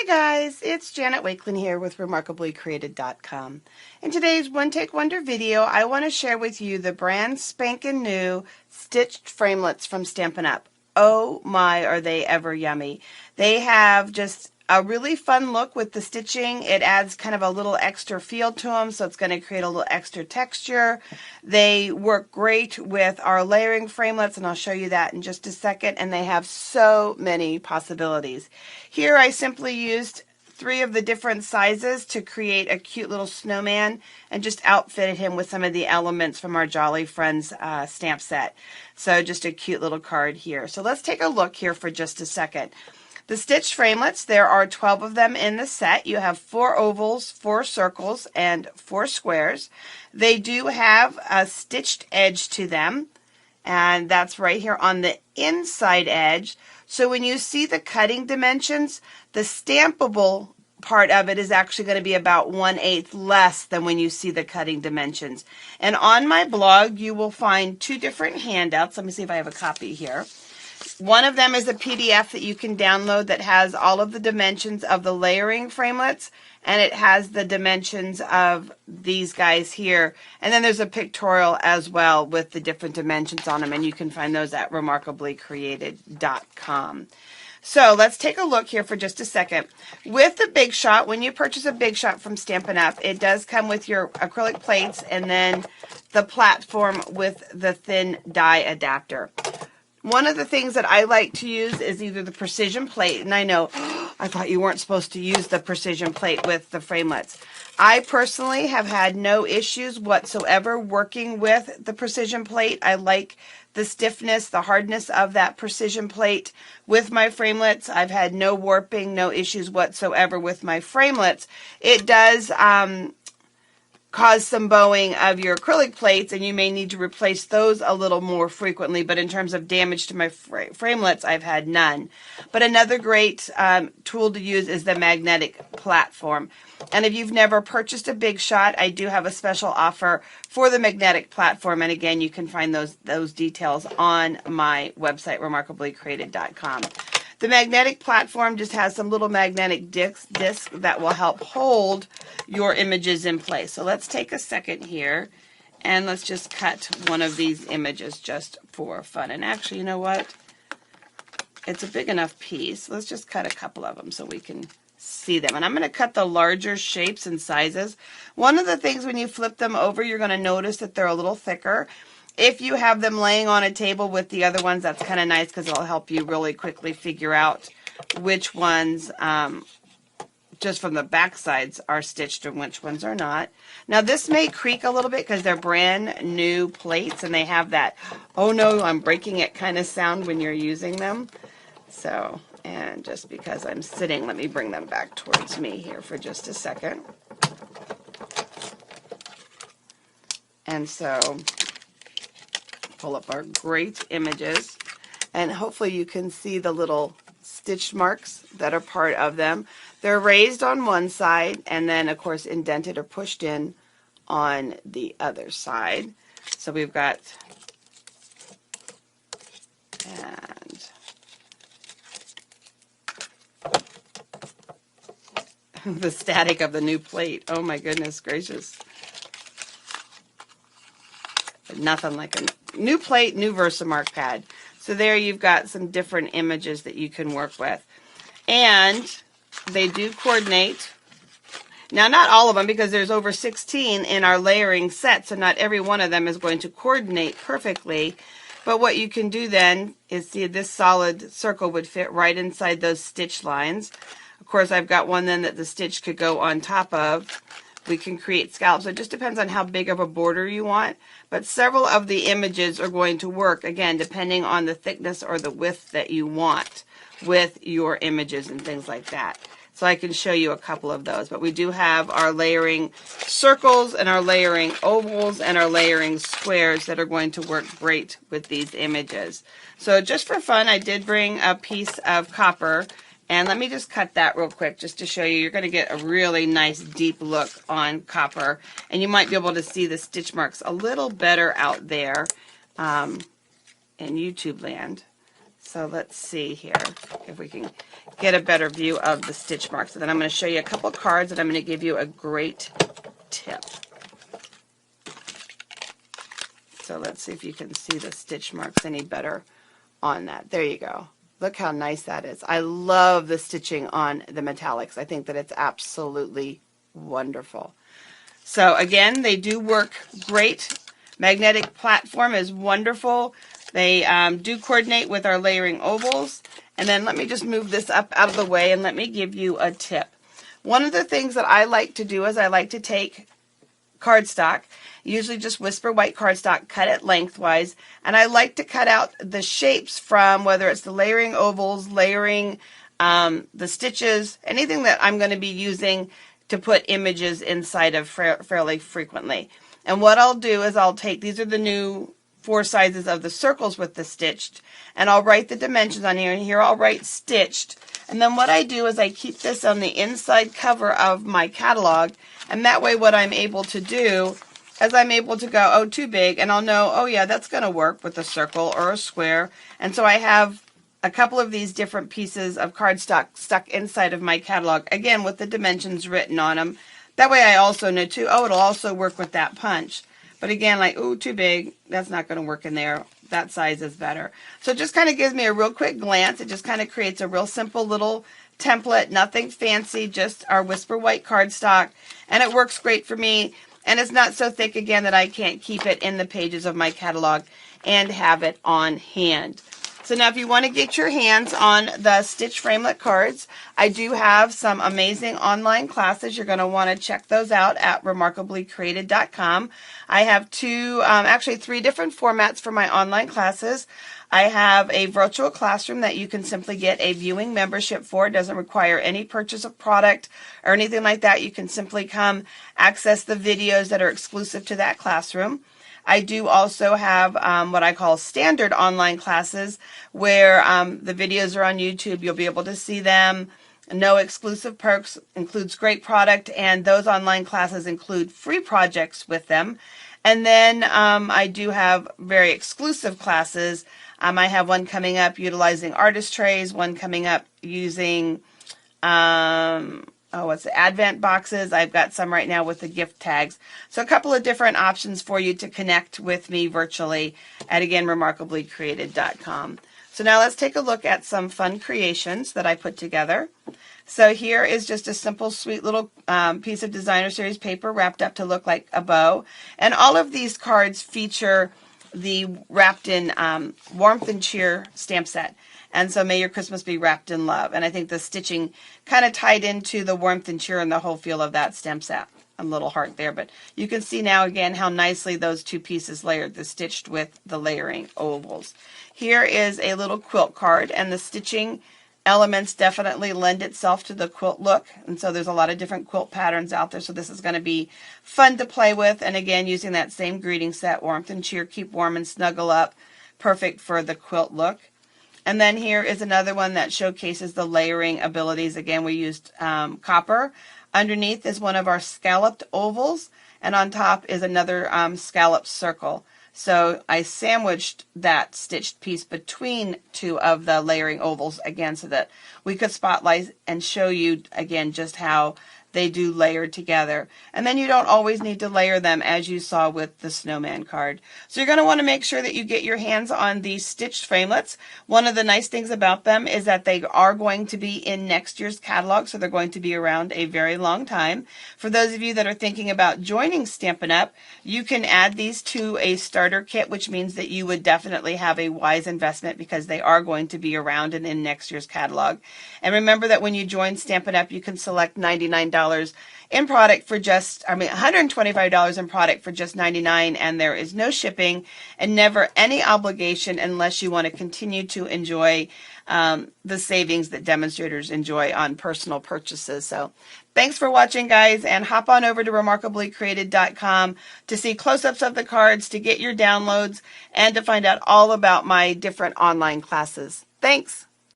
Hi guys, it's Janet Wakeland here with RemARKablyCreated.com. In today's One Take Wonder video, I want to share with you the brand spanking new stitched framelits from Stampin' Up. Oh my, are they ever yummy. They have just a really fun look with the stitching. It adds kind of a little extra feel to them, so it's going to create a little extra texture. They work great with our layering framelits, and I'll show you that in just a second, and they have so many possibilities. Here I simply used 3 of the different sizes to create a cute little snowman and just outfitted him with some of the elements from our Jolly Friends stamp set. So just a cute little card here. So let's take a look here for just a second. The stitched framelits, there are 12 of them in the set. You have 4 ovals, 4 circles, and 4 squares. They do have a stitched edge to them, and that's right here on the inside edge. So when you see the cutting dimensions, the stampable part of it is actually going to be about 1/8 less than when you see the cutting dimensions. And on my blog, you will find 2 different handouts. Let me see if I have a copy here. One of them is a PDF that you can download that has all of the dimensions of the layering framelits, and it has the dimensions of these guys here. And then there's a pictorial as well with the different dimensions on them, and you can find those at RemARKablyCreated.com. So let's take a look here for just a second. With the Big Shot, when you purchase a Big Shot from Stampin' Up, it does come with your acrylic plates and then the platform with the thin die adapter. One of the things that I like to use is either the precision plate, and I know, I thought you weren't supposed to use the precision plate with the framelits. I personally have had no issues whatsoever working with the precision plate. I like the stiffness, the hardness of that precision plate with my framelits. I've had no warping, no issues whatsoever with my framelits. It does cause some bowing of your acrylic plates, and you may need to replace those a little more frequently, but in terms of damage to my framelits, I've had none. But another great tool to use is the magnetic platform. And if you've never purchased a Big Shot, I do have a special offer for the magnetic platform, and again, you can find those details on my website, RemARKablyCreated.com. The magnetic platform just has some little magnetic discs that will help hold your images in place. So let's take a second here and let's just cut one of these images just for fun. And actually, you know what? It's a big enough piece. Let's just cut a couple of them so we can see them. And I'm going to cut the larger shapes and sizes. One of the things when you flip them over, you're going to notice that they're a little thicker. If you have them laying on a table with the other ones, that's kind of nice because it'll help you really quickly figure out which ones, just from the back sides, are stitched and which ones are not. Now this may creak a little bit because they're brand new plates and they have that, oh no, I'm breaking it kind of sound when you're using them. So, and just because I'm sitting, let me bring them back towards me here for just a second. And so, pull up our great images, and hopefully you can see the little stitch marks that are part of them. They're raised on one side and then of course indented or pushed in on the other side. So we've got, and the static of the new plate. Oh my goodness gracious. Nothing like a new plate, new Versamark pad. So there you've got some different images that you can work with. And they do coordinate. Now, not all of them, because there's over 16 in our layering set, so not every one of them is going to coordinate perfectly. But what you can do then is see this solid circle would fit right inside those stitch lines. Of course, I've got one then that the stitch could go on top of. We can create scallops. So it just depends on how big of a border you want. But several of the images are going to work, again, depending on the thickness or the width that you want with your images and things like that. So I can show you a couple of those. But we do have our layering circles and our layering ovals and our layering squares that are going to work great with these images. So just for fun, I did bring a piece of copper. And let me just cut that real quick just to show you. You're going to get a really nice deep look on copper. And you might be able to see the stitch marks a little better out there in YouTube land. So let's see here if we can get a better view of the stitch marks. And then I'm going to show you a couple cards and I'm going to give you a great tip. So let's see if you can see the stitch marks any better on that. There you go. Look how nice that is. I love the stitching on the metallics. I think that it's absolutely wonderful. So again, they do work great. Magnetic platform is wonderful. They do coordinate with our layering ovals. And then let me just move this up out of the way and let me give you a tip. One of the things that I like to do is I like to take cardstock, usually just Whisper white cardstock, cut it lengthwise, and I like to cut out the shapes from whether it's the layering ovals, layering the stitches, anything that I'm going to be using to put images inside of fairly frequently. And what I'll do is I'll take, these are the new 4 sizes of the circles with the stitched, and I'll write the dimensions on here, and here I'll write stitched. And then what I do is I keep this on the inside cover of my catalog, and that way what I'm able to do is I'm able to go, oh, too big, and I'll know, oh yeah, that's going to work with a circle or a square. And so I have a couple of these different pieces of cardstock stuck inside of my catalog, again with the dimensions written on them. That way I also know too, oh, it'll also work with that punch. But again, like, oh, too big, that's not going to work in there. That size is better. So it just kind of gives me a real quick glance. It just kind of creates a real simple little template, nothing fancy, just our Whisper white cardstock. And it works great for me. And it's not so thick, again, that I can't keep it in the pages of my catalog and have it on hand. So now if you want to get your hands on the Stitch Framelit cards, I do have some amazing online classes. You're going to want to check those out at RemARKablyCreated.com. I have actually 3 different formats for my online classes. I have a virtual classroom that you can simply get a viewing membership for. It doesn't require any purchase of product or anything like that. You can simply come access the videos that are exclusive to that classroom. I do also have what I call standard online classes where the videos are on YouTube. You'll be able to see them. No exclusive perks, includes great product, and those online classes include free projects with them. And then I do have very exclusive classes. I have one coming up utilizing artist trays, one coming up using Advent boxes. I've got some right now with the gift tags. So a couple of different options for you to connect with me virtually at, again, RemARKablyCreated.com. So now let's take a look at some fun creations that I put together. So here is just a simple, sweet little piece of designer series paper wrapped up to look like a bow. And all of these cards feature the wrapped in warmth and cheer stamp set. And so may your Christmas be wrapped in love. And I think the stitching kind of tied into the warmth and cheer and the whole feel of that stamp set. A little heart there, but you can see now again how nicely those 2 pieces layered, the stitched with the layering ovals. Here is a little quilt card, and the stitching elements definitely lend itself to the quilt look. And so there's a lot of different quilt patterns out there. So this is going to be fun to play with. And again, using that same greeting set, warmth and cheer, keep warm and snuggle up. Perfect for the quilt look. And then here is another one that showcases the layering abilities. Again, we used copper. Underneath is one of our scalloped ovals, and on top is another scalloped circle. So I sandwiched that stitched piece between 2 of the layering ovals again so that we could spotlight and show you again just how they do layer together. And then you don't always need to layer them, as you saw with the snowman card. So you're going to want to make sure that you get your hands on these stitched framelits. One of the nice things about them is that they are going to be in next year's catalog, so they're going to be around a very long time. For those of you that are thinking about joining Stampin' Up, you can add these to a starter kit, which means that you would definitely have a wise investment because they are going to be around and in next year's catalog. And remember that when you join Stampin' Up, you can select $99 in product for just, $125 in product for just $99, and there is no shipping and never any obligation unless you want to continue to enjoy the savings that demonstrators enjoy on personal purchases. So thanks for watching, guys, and hop on over to RemARKablyCreated.com to see close-ups of the cards, to get your downloads, and to find out all about my different online classes. Thanks.